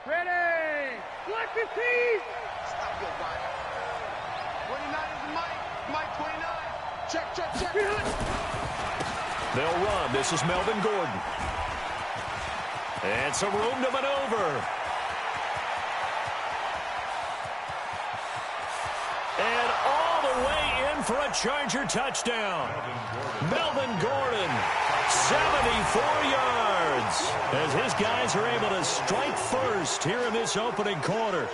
Ready! Black 15! Stop your run. 29 is Mike 29. Check. They'll run. This is Melvin Gordon. And some room to maneuver. And all the way in for a Charger touchdown. Melvin Gordon, 74 yards, as his guys are able to strike first here in this opening quarter.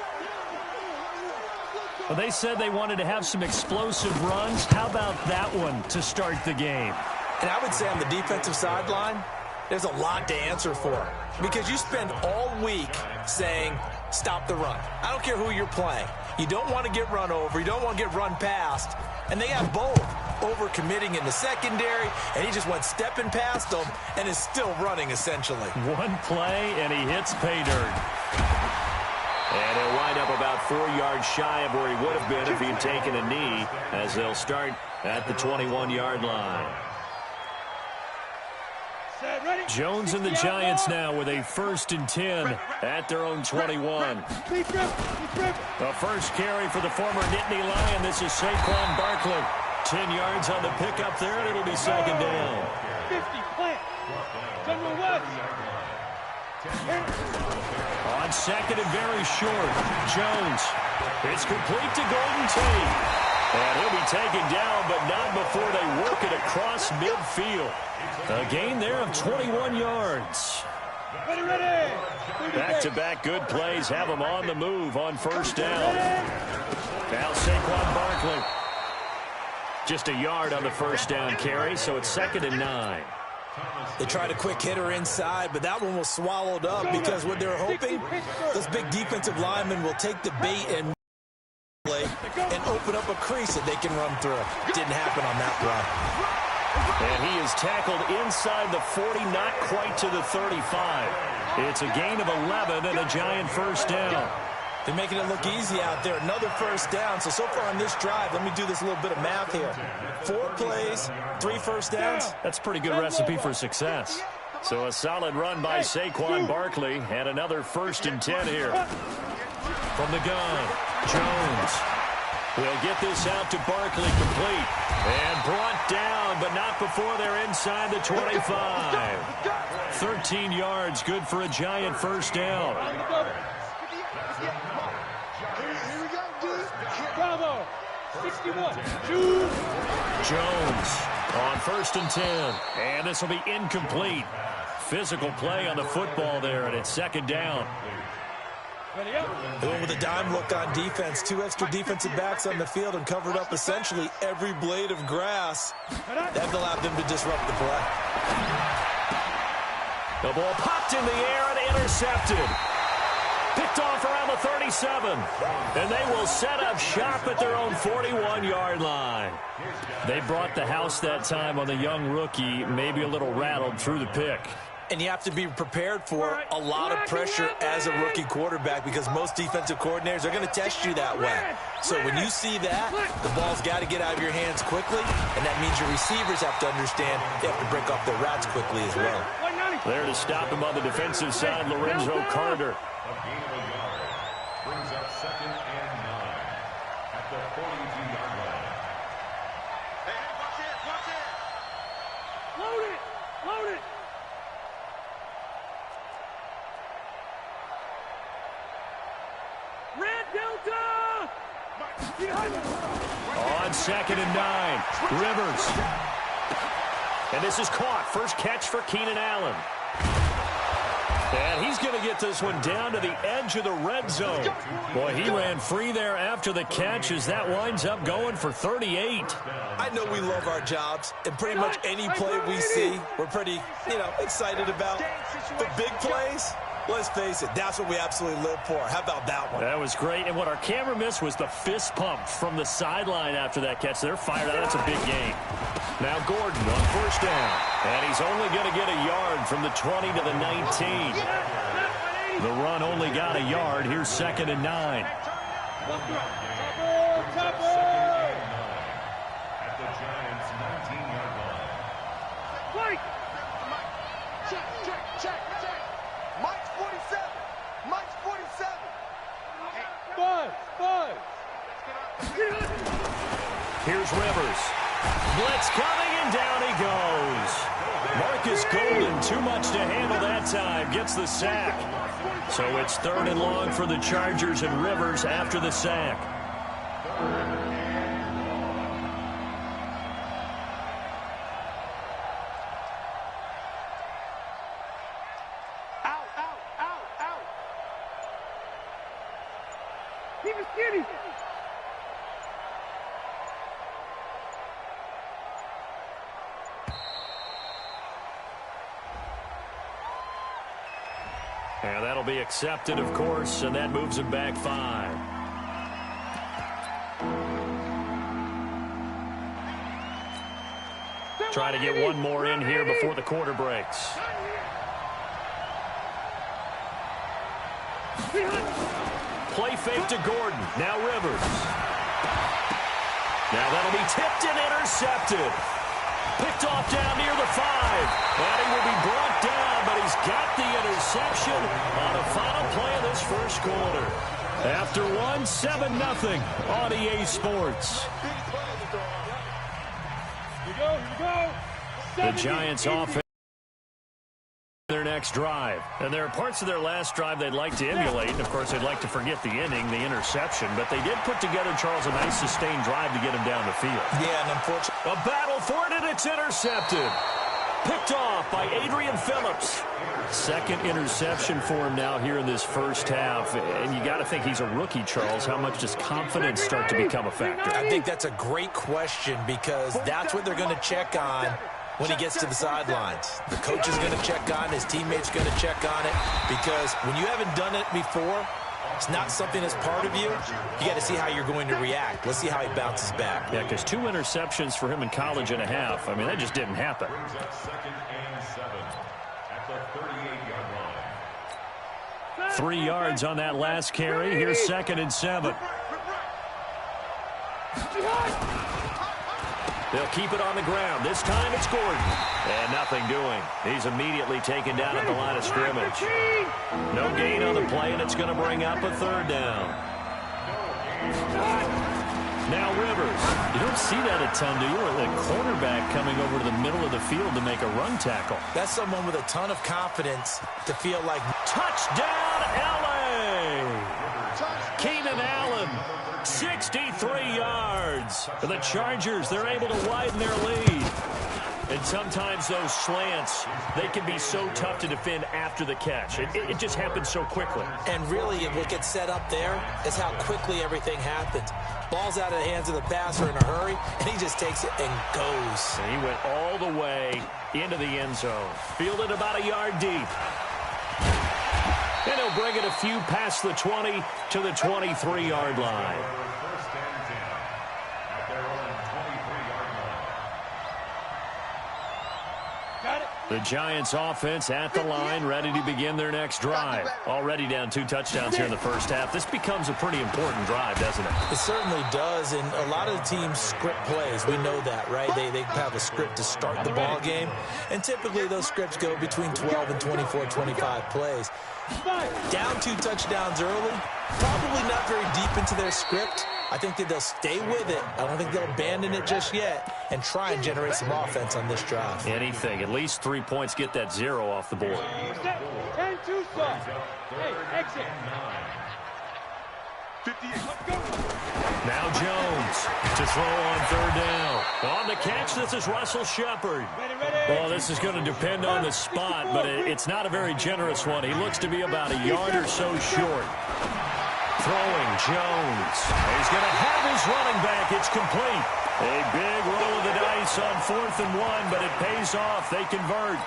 Well, they said they wanted to have some explosive runs. How about that one to start the game? And I would say on the defensive sideline, there's a lot to answer for, because you spend all week saying, stop the run. I don't care who you're playing. You don't want to get run over. You don't want to get run past. And they have both. Over-committing in the secondary, and he just went stepping past them and is still running, essentially. One play, and he hits pay dirt. And he'll wind up about 4 yards shy of where he would have been if he had taken a knee, as they'll start at the 21-yard line. Jones and the Giants now with a 1st and 10 at their own 21. The first carry for the former Nittany Lion. This is Saquon Barkley. 10 yards on the pickup there, and it'll be second down. 50, plant. General West. On second and very short, Jones. It's complete to Golden Tate. And he'll be taken down, but not before they work it across midfield. A gain there of 21 yards. Ready. Back-to-back good plays have them on the move on first down. Now Saquon Barkley. Just a yard on the first down carry, so it's 2nd and 9. They tried a quick hitter inside, but that one was swallowed up because what they're hoping, this big defensive lineman will take the bait and open up a crease that they can run through. Didn't happen on that run. And he is tackled inside the 40, not quite to the 35. It's a gain of 11 and a Giant first down. They're making it look easy out there. Another first down. So far on this drive, let me do this little bit of math here. 4 plays, 3 first downs. That's a pretty good recipe for success. So a solid run by Saquon Barkley, and another 1st and 10 here. From the gun, Jones will get this out to Barkley complete. And brought down, but not before they're inside the 25. 13 yards, good for a Giant first down. Bravo. 61. Jones on 1st and 10. And this will be incomplete. Physical play on the football there, and it's 2nd down. They went with a dime look on defense. 2 extra defensive backs on the field and covered up essentially every blade of grass. That allowed them to disrupt the play. The ball popped in the air and intercepted. Picked off around the 37. And they will set up shop at their own 41-yard line. They brought the house that time on the young rookie, maybe a little rattled through the pick. And you have to be prepared for a lot of pressure as a rookie quarterback, because most defensive coordinators are going to test you that way. So when you see that, the ball's got to get out of your hands quickly, and that means your receivers have to understand they have to break off their routes quickly as well. There to stop him on the defensive side, Lorenzo Carter. Brings up 2nd and 9 at the 42-yard line. Hey, watch it! Load it! Red Delta! On 2nd and 9, Rivers. And this is caught. First catch for Keenan Allen. And he's going to get this one down to the edge of the red zone. Boy, he ran free there after the catch as that winds up going for 38. I know we love our jobs, and pretty much any play we see, we're pretty, excited about. The big plays, Let's face it, that's what we absolutely live for. How about that one? That was great. And what our camera missed was the fist pump from the sideline after that catch. They're fired out. That's a big gain. Now Gordon on first down. And he's only going to get a yard from the 20 to the 19. The run only got a yard. Here's 2nd and 9. At the Giants' 19-yard line. Mike! Check. Mike's 47. Mike's 47. Buzz! Here's Rivers. Blitz coming, and down he goes. Marcus Golden, too much to handle that time, gets the sack. So it's 3rd and long for the Chargers, and Rivers after the sack. Out! Keep it skinny! And that'll be accepted, of course, and that moves him back 5. Try to get one more in here before the quarter breaks. Play fake to Gordon. Now Rivers. Now that'll be tipped and intercepted. Picked off down near the 5. And he will be brought down, but he's got the interception on the final play of this first quarter. After one, 7-0 on EA Sports. Here you go. The Giants offense their next drive. And there are parts of their last drive they'd like to emulate. And, of course, they'd like to forget the inning, the interception. But they did put together, Charles, a nice sustained drive to get him down the field. Yeah, and unfortunately, A battle for it, and it's intercepted. Picked off by Adrian Phillips. 2nd interception for him now here in this first half. And you got to think he's a rookie, Charles. How much does confidence start to become a factor? I think that's a great question because that's what they're going to check on when he gets to the sidelines. The coach is going to check on it. His teammates going to check on it because when you haven't done it before, it's not something that's part of you. You got to see how you're going to react. Let's see how he bounces back. Yeah, because 2 interceptions for him in college and a half. I mean, that just didn't happen. 2nd and 7 at the 38-yard line. 3 yards on that last carry. Here's 2nd and 7. They'll keep it on the ground. This time it's Gordon. And nothing doing. He's immediately taken down at the line of scrimmage. No gain on the play, and it's going to bring up a 3rd down. Now Rivers. You don't see that a ton, do you? Or the cornerback coming over to the middle of the field to make a run tackle. That's someone with a ton of confidence to feel like Touchdown, L.A. Keenan Allen, 63 yards. For the Chargers, they're able to widen their lead. And sometimes those slants, they can be so tough to defend after the catch. It just happens so quickly. And really, what gets set up there is how quickly everything happens. Ball's out of the hands of the passer in a hurry, and he just takes it and goes. And he went all the way into the end zone. Fielded about a yard deep. And he'll bring it a few past the 20 to the 23-yard line. First and 10 at their own 23-yard line. Got it. The Giants offense at the line, ready to begin their next drive. Already down 2 touchdowns here in the first half. This becomes a pretty important drive, doesn't it? It certainly does, and a lot of the teams script plays. We know that, right? They have a script to start the ball game, and typically those scripts go between 12 and 24, 25 plays. Down 2 touchdowns early, probably not very deep into their script. I think that they'll stay with it. I don't think they'll abandon it just yet and try and generate some offense on this drive. Anything. At least 3 points, get that 0 off the board. 10-2 soft. Hey, exit. 58. Now Jones to throw on 3rd down. On the catch, this is Russell Shepard. Ready. Well, this is going to depend on the spot, but it's not a very generous one. He looks to be about a yard or so short. Throwing Jones. He's going to have his running back. It's complete. A big roll of the dice on 4th and 1, but it pays off. They convert.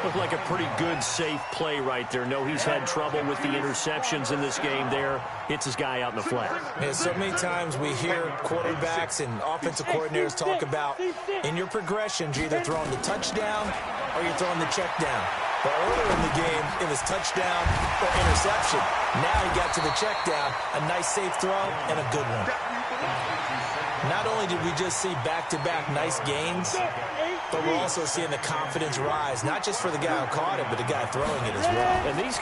Looked like a pretty good, safe play right there. No, he's had trouble with the interceptions in this game there. Hits his guy out in the flat. Yeah, so many times we hear quarterbacks and offensive coordinators talk about in your progressions, you're either throwing the touchdown or you're throwing the check down. But earlier in the game, it was touchdown or interception. Now he got to the check down, a nice safe throw, and a good one. Not only did we just see back-to-back nice gains, but we're also seeing the confidence rise, not just for the guy who caught it, but the guy throwing it as well. And these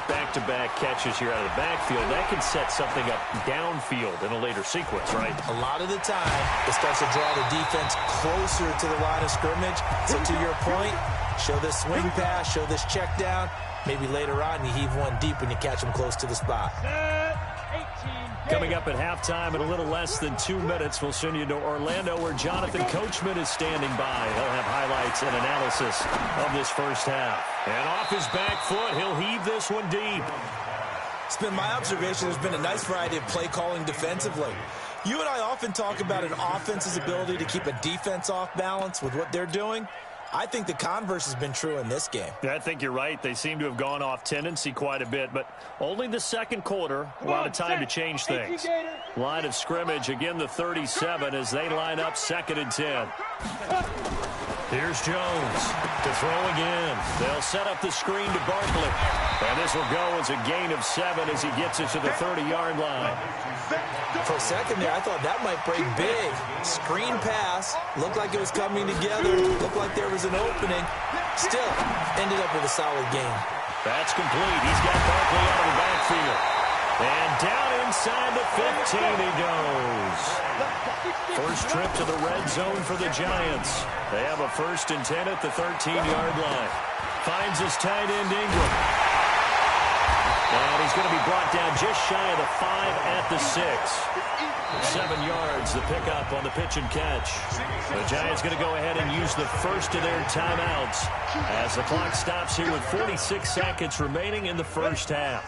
back-to-back catches here out of the backfield, that can set something up downfield in a later sequence, right? A lot of the time, it starts to draw the defense closer to the line of scrimmage. So to your point, show this swing pass, show this check down. Maybe later on you heave one deep when you catch them close to the spot. Coming up at halftime in a little less than 2 minutes, we'll send you to Orlando where Jonathan Coachman is standing by. He'll have highlights and analysis of this first half. And off his back foot, he'll heave this one deep. It's been my observation there's been a nice variety of play calling defensively. You and I often talk about an offense's ability to keep a defense off balance with what they're doing. I think the converse has been true in this game. Yeah, I think you're right. They seem to have gone off tendency quite a bit, but only the second quarter. A lot of time to change things. Line of scrimmage, again the 37 as they line up 2nd and 10. Here's Jones to throw again. They'll set up the screen to Barkley. And this will go as a gain of 7 as he gets it to the 30-yard line. For a second there, I thought that might break big. Screen pass. Looked like it was coming together. Looked like there was an opening. Still, ended up with a solid game. That's complete. He's got Barkley out of the backfield. And down inside the 15 he goes. First trip to the red zone for the Giants. They have a 1st and 10 at the 13-yard line. Finds his tight end Ingram. And he's going to be brought down just shy of the 5 at the 6. 7 yards, the pickup on the pitch and catch. The Giants going to go ahead and use the first of their timeouts as the clock stops here with 46 seconds remaining in the first half.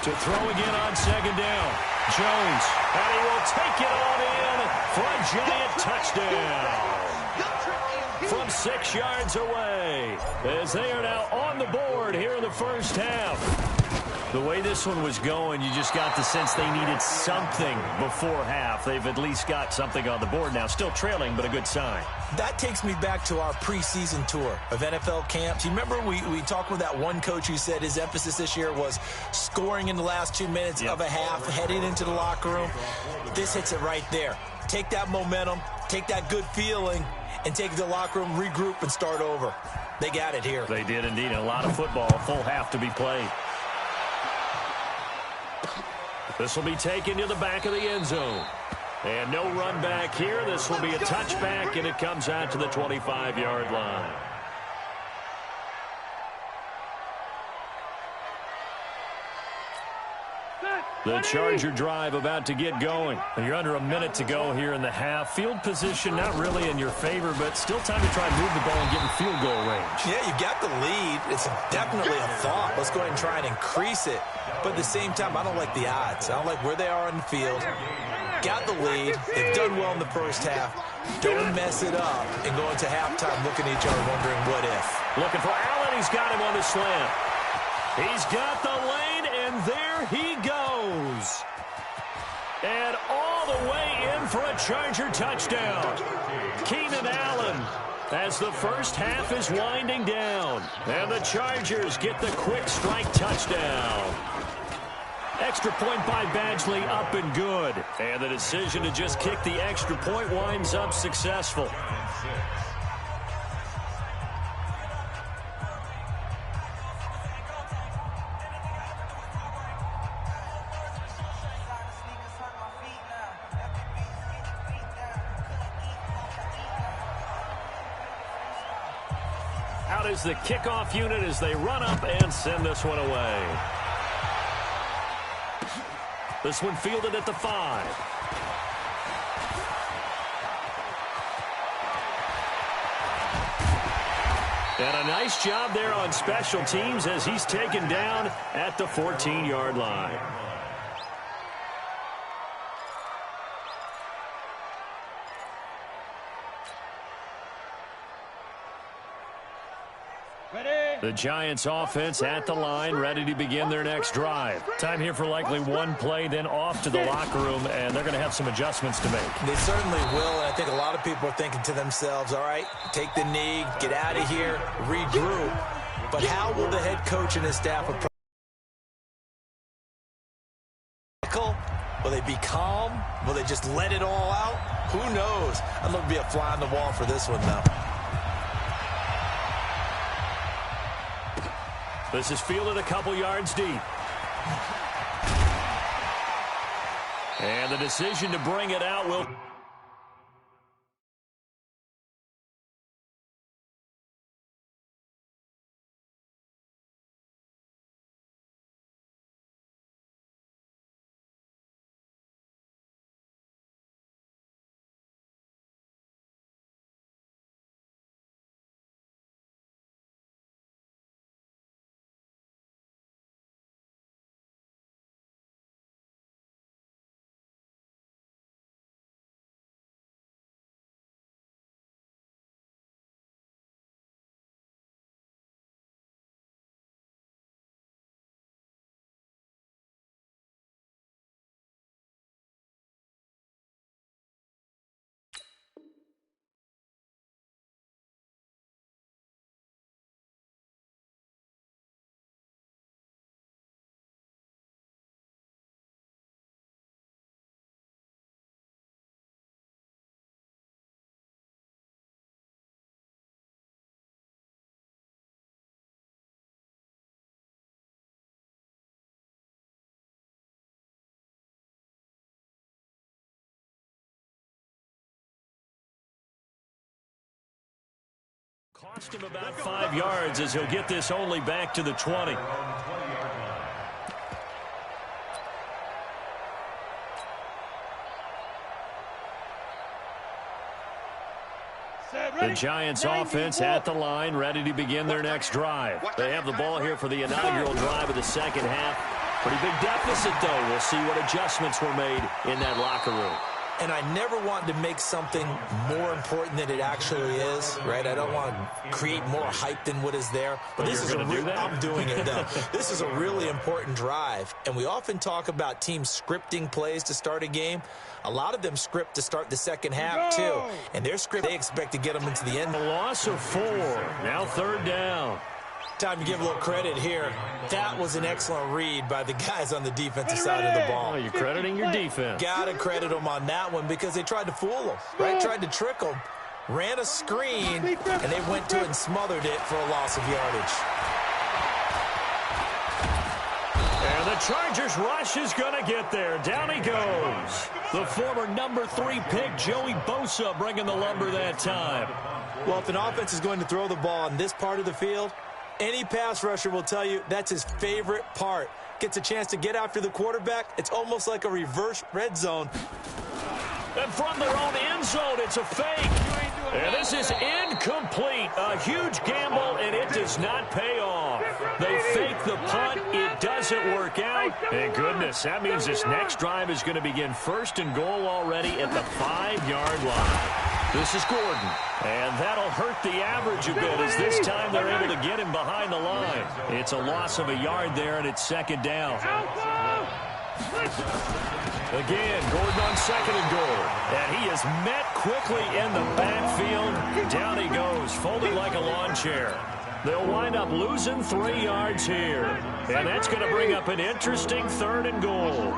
To throw again on 2nd down. Jones, and he will take it on in for a Giant touchdown. From 6 yards away, as they are now on the board here in the first half. The way this one was going, you just got the sense they needed something before half. They've at least got something on the board now. Still trailing, but a good sign. That takes me back to our preseason tour of NFL camps. You remember we talked with that one coach who said his emphasis this year was scoring in the last 2 minutes of a half, heading into the locker room. This hits it right there. Take that momentum, take that good feeling, and take it to the locker room, regroup, and start over. They got it here. They did indeed. A lot of football, full half to be played. This will be taken to the back of the end zone. And no run back here. This will be a touchback, and it comes out to the 25-yard line. The Charger drive about to get going. You're under a minute to go here in the half. Field position not really in your favor, but still time to try and move the ball and get in field goal range. Yeah, you got the lead. It's definitely a thought. Let's go ahead and try and increase it. But at the same time, I don't like the odds. I don't like where they are on the field. Got the lead. They've done well in the first half. Don't mess it up and go into halftime looking at each other wondering what if. Looking for Allen. He's got him on the slant. He's got the lane, and there he goes. And all the way in for a Charger touchdown. Keenan Allen as the first half is winding down. And the Chargers get the quick strike touchdown. Extra point by Badgley up and good. And the decision to just kick the extra point winds up successful. Out is the kickoff unit as they run up and send this one away. This one fielded at the 5. And a nice job there on special teams as he's taken down at the 14-yard line. The Giants offense at the line, ready to begin their next drive. Time here for likely one play, then off to the locker room, and they're going to have some adjustments to make. They certainly will, and I think a lot of people are thinking to themselves, all right, take the knee, get out of here, regroup. But how will the head coach and his staff approach? Will they be calm? Will they just let it all out? Who knows? I'd love to be a fly on the wall for this one, though. This is fielded a couple yards deep. And the decision to bring it out will... Cost him about 5 yards as he'll get this only back to the 20. The Giants offense at the line, ready to begin their next drive. They have the ball here for the inaugural drive of the second half. Pretty big deficit, though. We'll see what adjustments were made in that locker room. And I never want to make something more important than it actually is, right? I don't want to create more hype than what is there. But this is I'm doing it, though. This is a really important drive. And we often talk about teams scripting plays to start a game. A lot of them script to start the second half, too. And their script, they expect to get them into the end. A loss of 4. Now third down. Time to give a little credit here. That was an excellent read by the guys on the defensive side of the ball. Oh, you're crediting your defense. Got to credit them on that one because they tried to fool them, right? Tried to trick them. Ran a screen, and they went to it and smothered it for a loss of yardage. And the Chargers rush is going to get there. Down he goes. The former number 3 pick, Joey Bosa, bringing the lumber that time. Well, if an offense is going to throw the ball on this part of the field, any pass rusher will tell you that's his favorite part. Gets a chance to get after the quarterback. It's almost like a reverse red zone. And from their own end zone, it's a fake. And this is incomplete. A huge gamble, and it does not pay off. They fake the punt. It doesn't work out. And goodness, that means this next drive is going to begin first and goal already at the 5-yard line. This is Gordon, and that'll hurt the average a bit as this time they're able to get him behind the line. It's a loss of a yard there, and it's second down. Again, Gordon on second and goal, and he is met quickly in the backfield. Down he goes, folded like a lawn chair. They'll wind up losing 3 yards here, and that's going to bring up an interesting third and goal.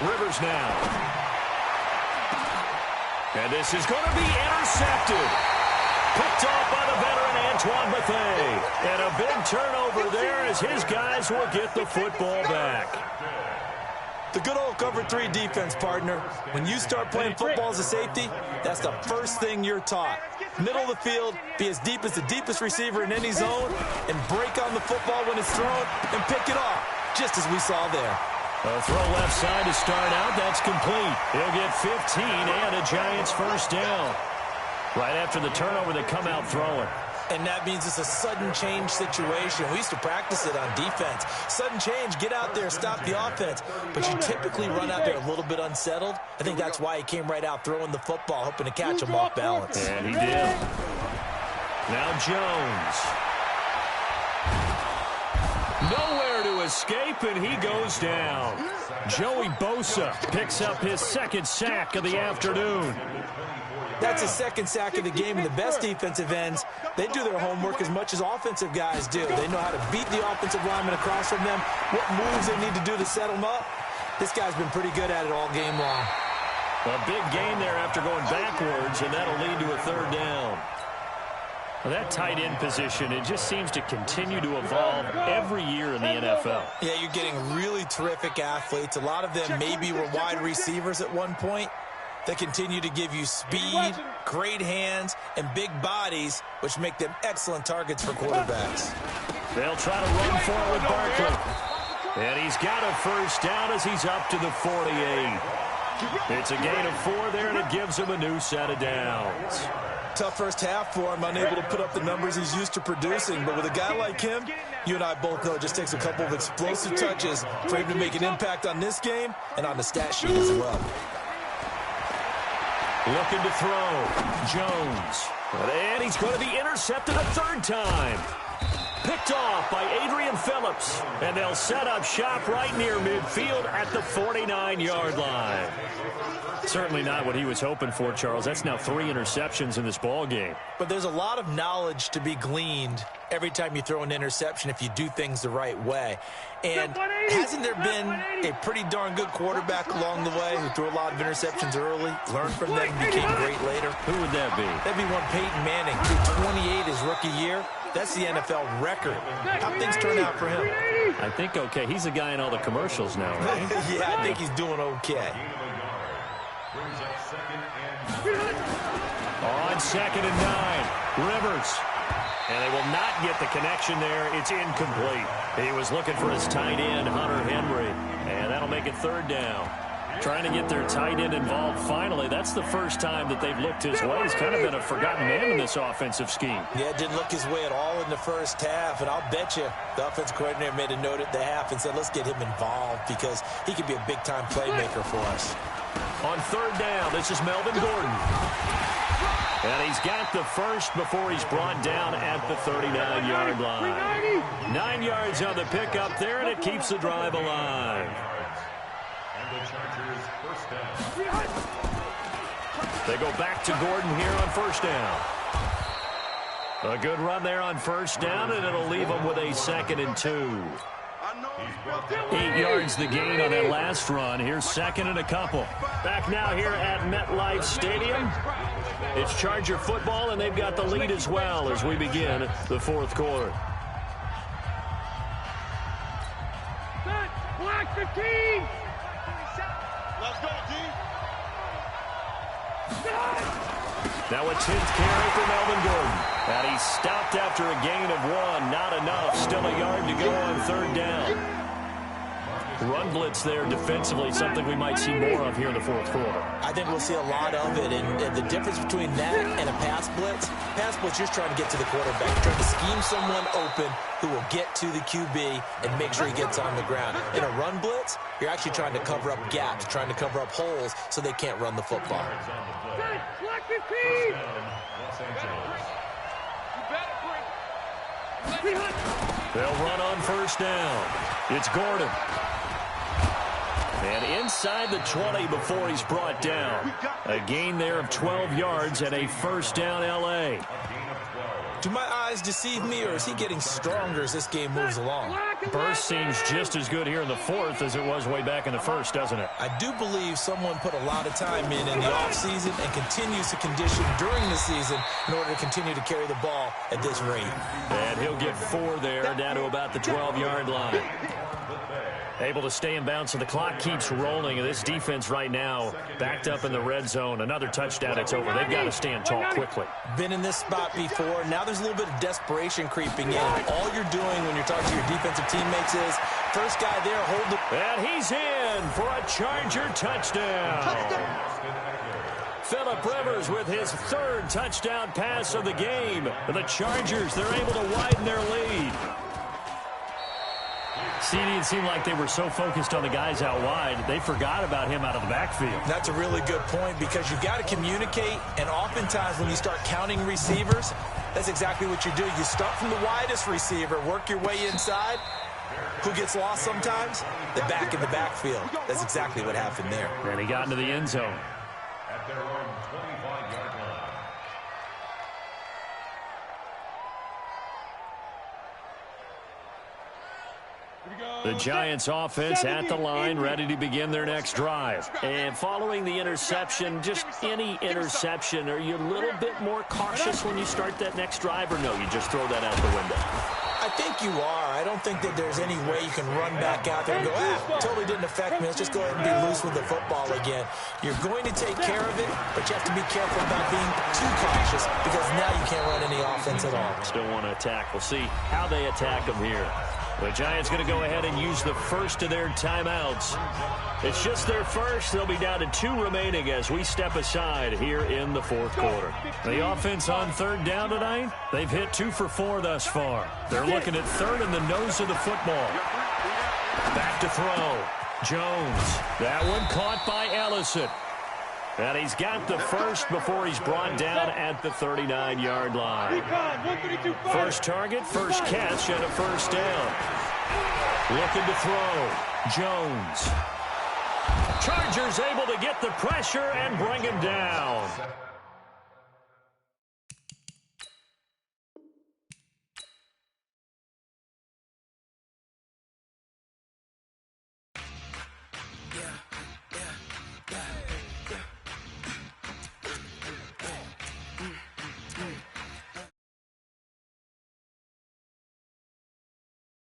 Rivers now. And this is going to be intercepted. Picked off by the veteran Antoine Bethea. And a big turnover there as his guys will get the football back. The good old cover 3 defense, partner. When you start playing football as a safety, that's the first thing you're taught. Middle of the field, be as deep as the deepest receiver in any zone, and break on the football when it's thrown and pick it off, just as we saw there. A throw left side to start out. That's complete. He'll get 15 and a Giants first down. Right after the turnover, they come out throwing. And that means it's a sudden change situation. We used to practice it on defense. Sudden change, get out there, stop the offense. But you typically run out there a little bit unsettled. I think that's why he came right out throwing the football, hoping to catch him off balance. And he did. Now Jones. Nowhere to escape, and he goes down. Joey Bosa picks up his second sack of the afternoon. That's his second sack of the game, and the best defensive ends, they do their homework as much as offensive guys do. They know how to beat the offensive lineman across from them, what moves they need to do to set them up. This guy's been pretty good at it all game long. A big gain there after going backwards, and that'll lead to a third down. Well, that tight end position, it just seems to continue to evolve every year in the NFL. Yeah, you're getting really terrific athletes. A lot of them maybe were wide receivers at one point. They continue to give you speed, great hands, and big bodies, which make them excellent targets for quarterbacks. They'll try to run for it with Barkley. And he's got a first down as he's up to the 48. It's a gain of 4 there, and it gives him a new set of downs. Tough first half for him, unable to put up the numbers he's used to producing. But with a guy like him, you and I both know it just takes a couple of explosive touches for him to make an impact on this game and on the stat sheet as well. Looking to throw. Jones. And he's going to be intercepted a third time. Picked off by Adrian Phillips. And they'll set up shop right near midfield at the 49-yard line. Certainly not what he was hoping for, Charles. That's now 3 interceptions in this ball game. But there's a lot of knowledge to be gleaned every time you throw an interception if you do things the right way. And hasn't there been a pretty darn good quarterback along the way who threw a lot of interceptions early, learned from them, and became great later? Who would that be? That'd be one Peyton Manning, threw 28 his rookie year. That's the NFL record. How things turn out for him? I think okay. He's a guy in all the commercials now, right? Yeah, I think he's doing okay. On 2nd and 9, Rivers. And they will not get the connection there. It's incomplete. He was looking for his tight end, Hunter Henry. And that'll make it 3rd down. Trying to get their tight end involved finally. That's the first time that they've looked his way. He's kind of been a forgotten man in this offensive scheme. Yeah, it didn't look his way at all in the first half. And I'll bet you the offensive coordinator made a note at the half and said, let's get him involved because he could be a big-time playmaker for us. On 3rd down, this is Melvin Gordon. And he's got the first before he's brought down at the 39-yard line. 9 yards on the pickup there, and it keeps the drive alive. And the Chargers first down. They go back to Gordon here on 1st down. A good run there on 1st down, and it'll leave them with a 2nd and 2. 8 yards the gain on that last run. Here's 2nd and a couple. Back now here at MetLife Stadium. It's Charger football, and they've got the lead as well as we begin the 4th quarter. Block 15! Let's go, D. Now a 10th carry for Melvin Gordon. And he's stopped after a gain of 1. Not enough. Still a yard to go on 3rd down. Run blitz there defensively, something we might see more of here in the 4th quarter. I think we'll see a lot of it, and the difference between that and a pass blitz, you're trying to get to the quarterback. You're trying to scheme someone open who will get to the QB and make sure he gets on the ground. In a run blitz, you're actually trying to cover up gaps, trying to cover up holes so they can't run the football. Block 15! They'll run on 1st down. It's Gordon. And inside the 20 before he's brought down. A gain there of 12 yards and a 1st down L.A. Do my eyes deceive me, or is he getting stronger as this game moves along? Burst seems just as good here in the 4th as it was way back in the 1st, doesn't it? I do believe someone put a lot of time in the offseason and continues to condition during the season in order to continue to carry the ball at this rate. And he'll get 4 there, down to about the 12-yard line. Able to stay in bounds, and the clock keeps rolling. And this defense right now backed up in the red zone. Another touchdown, it's over. They've got to stand tall quickly. Been in this spot before. Now there's a little bit of desperation creeping in. All you're doing when you're talking to your defensive teammates is, first guy there, hold the... And he's in for a Charger touchdown. Phillip Rivers with his third touchdown pass of the game. The Chargers, they're able to widen their lead. CD, it seemed like they were so focused on the guys out wide, they forgot about him out of the backfield. That's a really good point because you've got to communicate, and oftentimes when you start counting receivers, that's exactly what you do. You start from the widest receiver, work your way inside. Who gets lost sometimes? The back in the backfield. That's exactly what happened there. And he got into the end zone. At their own 25-yard line. The Giants offense at the line, ready to begin their next drive. And following the interception, just any interception, are you a little bit more cautious when you start that next drive, or no, you just throw that out the window? I think you are. I don't think that there's any way you can run back out there and go, totally didn't affect me. Let's just go ahead and be loose with the football again. You're going to take care of it, but you have to be careful about being too cautious because now you can't run any offense at all. Still want to attack. We'll see how they attack them here. The Giants going to go ahead and use the first of their timeouts. It's just their first. They'll be down to 2 remaining as we step aside here in the fourth quarter. The offense on third down tonight, they've hit 2 for 4 thus far. They're looking at third in the nose of the football. Back to throw. Jones. That one caught by Ellison. And he's got the first before he's brought down at the 39-yard line. First target, first catch, and a first down. Looking to throw. Jones. Chargers able to get the pressure and bring him down.